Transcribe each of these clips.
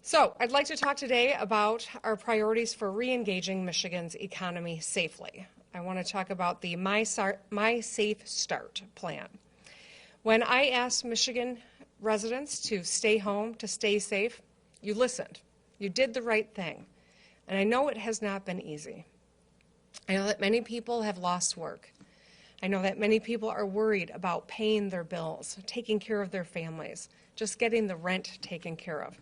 So I'd like to talk today about our priorities for re-engaging Michigan's economy safely. I want to talk about the My Safe Start plan. When I asked Michigan residents to stay home, to stay safe, you listened. You did the right thing. And I know it has not been easy. I know that many people have lost work. I know that many people are worried about paying their bills, taking care of their families, just getting the rent taken care of.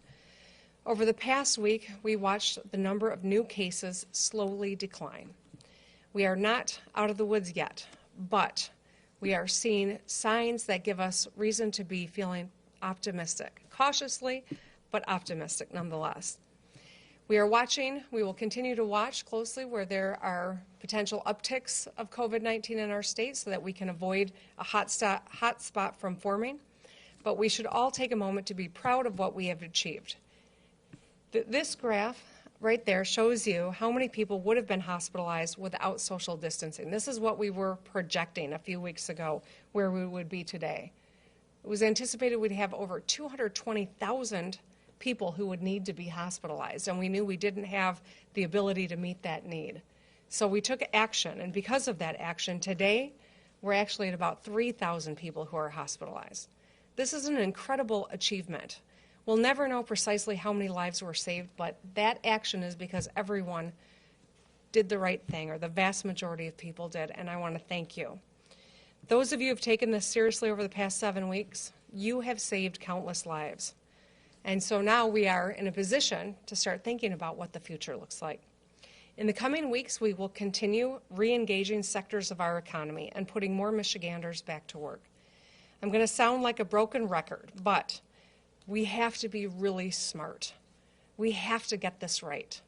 Over the past week, we watched the number of new cases slowly decline. We are not out of the woods yet, but we are seeing signs that give us reason to be feeling optimistic, cautiously, but optimistic nonetheless. We will continue to watch closely where there are potential upticks of COVID-19 in our state so that we can avoid a hot spot from forming. But we should all take a moment to be proud of what we have achieved. This graph right there shows you how many people would have been hospitalized without social distancing. This is what we were projecting a few weeks ago where we would be today. It was anticipated we'd have over 220,000 people who would need to be hospitalized, and we knew we didn't have the ability to meet that need. So we took action, and because of that action, today we're actually at about 3,000 people who are hospitalized. This is an incredible achievement. We'll never know precisely how many lives were saved, but that action is because everyone did the right thing, or the vast majority of people did, and I want to thank you. Those of you who have taken this seriously over the past 7 weeks, you have saved countless lives. And so now we are in a position to start thinking about what the future looks like. In the coming weeks, we will continue re-engaging sectors of our economy and putting more Michiganders back to work. I'm going to sound like a broken record, but we have to be really smart. We have to get this right.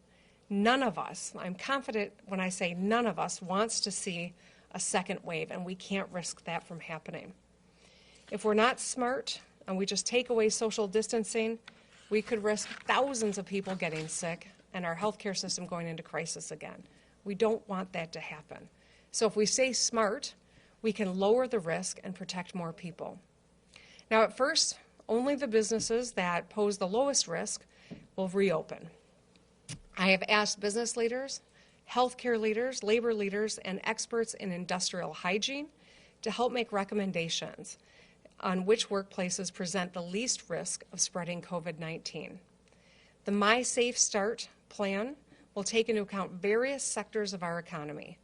None of us, I'm confident when I say none of us, wants to see a second wave, and we can't risk that from happening. If we're not smart and we just take away social distancing, we could risk thousands of people getting sick and our healthcare system going into crisis again. We don't want that to happen. So if we stay smart, we can lower the risk and protect more people. Now at first, only the businesses that pose the lowest risk will reopen. I have asked business leaders, healthcare leaders, labor leaders, and experts in industrial hygiene to help make recommendations on which workplaces present the least risk of spreading COVID-19. The My Safe Start plan will take into account various sectors of our economy,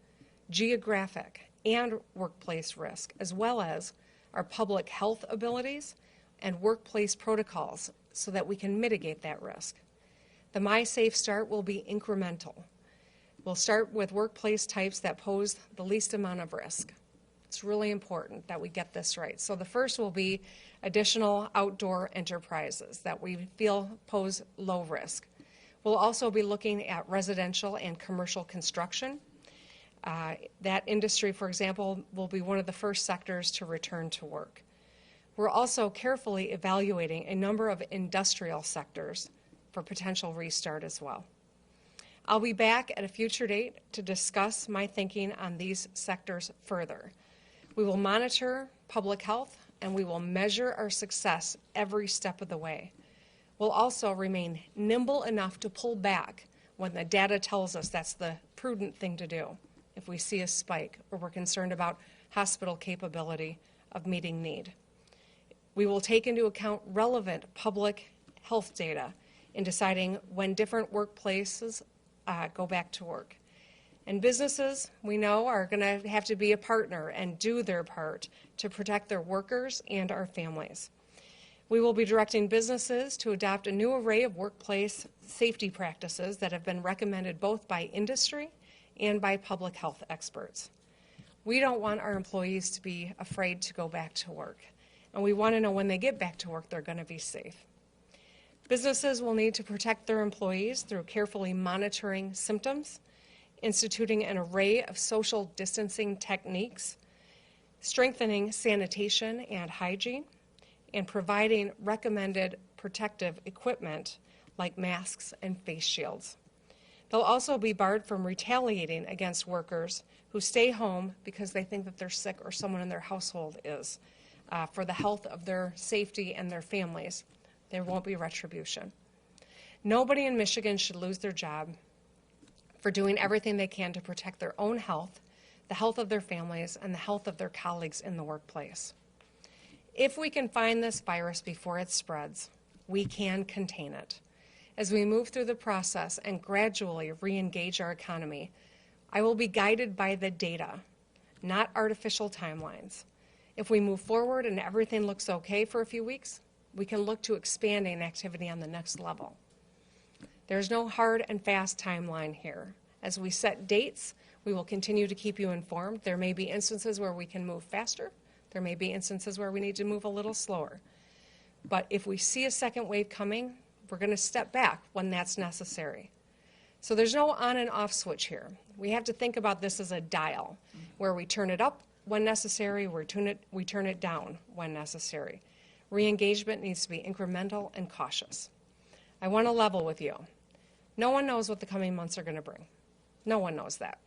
geographic and workplace risk, as well as our public health abilities and workplace protocols so that we can mitigate that risk. The My Safe Start will be incremental. We'll start with workplace types that pose the least amount of risk. It's really important that we get this right. So the first will be additional outdoor enterprises that we feel pose low risk. We'll also be looking at residential and commercial construction. That industry, for example, will be one of the first sectors to return to work. We're also carefully evaluating a number of industrial sectors for potential restart as well. I'll be back at a future date to discuss my thinking on these sectors further. We will monitor public health and we will measure our success every step of the way. We'll also remain nimble enough to pull back when the data tells us that's the prudent thing to do if we see a spike or we're concerned about hospital capability of meeting need. We will take into account relevant public health data in deciding when different workplaces go back to work. And businesses, we know, are going to have to be a partner and do their part to protect their workers and our families. We will be directing businesses to adopt a new array of workplace safety practices that have been recommended both by industry and by public health experts. We don't want our employees to be afraid to go back to work, and we want to know when they get back to work they're going to be safe. Businesses will need to protect their employees through carefully monitoring symptoms, instituting an array of social distancing techniques, strengthening sanitation and hygiene, and providing recommended protective equipment like masks and face shields. They'll also be barred from retaliating against workers who stay home because they think that they're sick or someone in their household is. For the health of their safety and their families, there won't be retribution. Nobody in Michigan should lose their job for doing everything they can to protect their own health, the health of their families, and the health of their colleagues in the workplace. If we can find this virus before it spreads, we can contain it. As we move through the process and gradually re-engage our economy, I will be guided by the data, not artificial timelines. If we move forward and everything looks okay for a few weeks, we can look to expanding activity on the next level. There's no hard and fast timeline here. As we set dates, we will continue to keep you informed. There may be instances where we can move faster. There may be instances where we need to move a little slower. But if we see a second wave coming, we're going to step back when that's necessary. So there's no on and off switch here. We have to think about this as a dial, where we turn it up when necessary, we turn it down when necessary. Re-engagement needs to be incremental and cautious. I want to level with you. No one knows what the coming months are going to bring. No one knows that.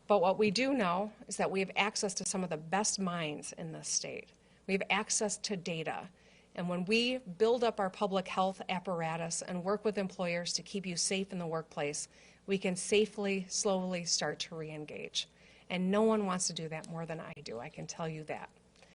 But what we do know is that we have access to some of the best minds in this state. We have access to data. And when we build up our public health apparatus and work with employers to keep you safe in the workplace, we can safely, slowly start to re-engage. And no one wants to do that more than I do, I can tell you that.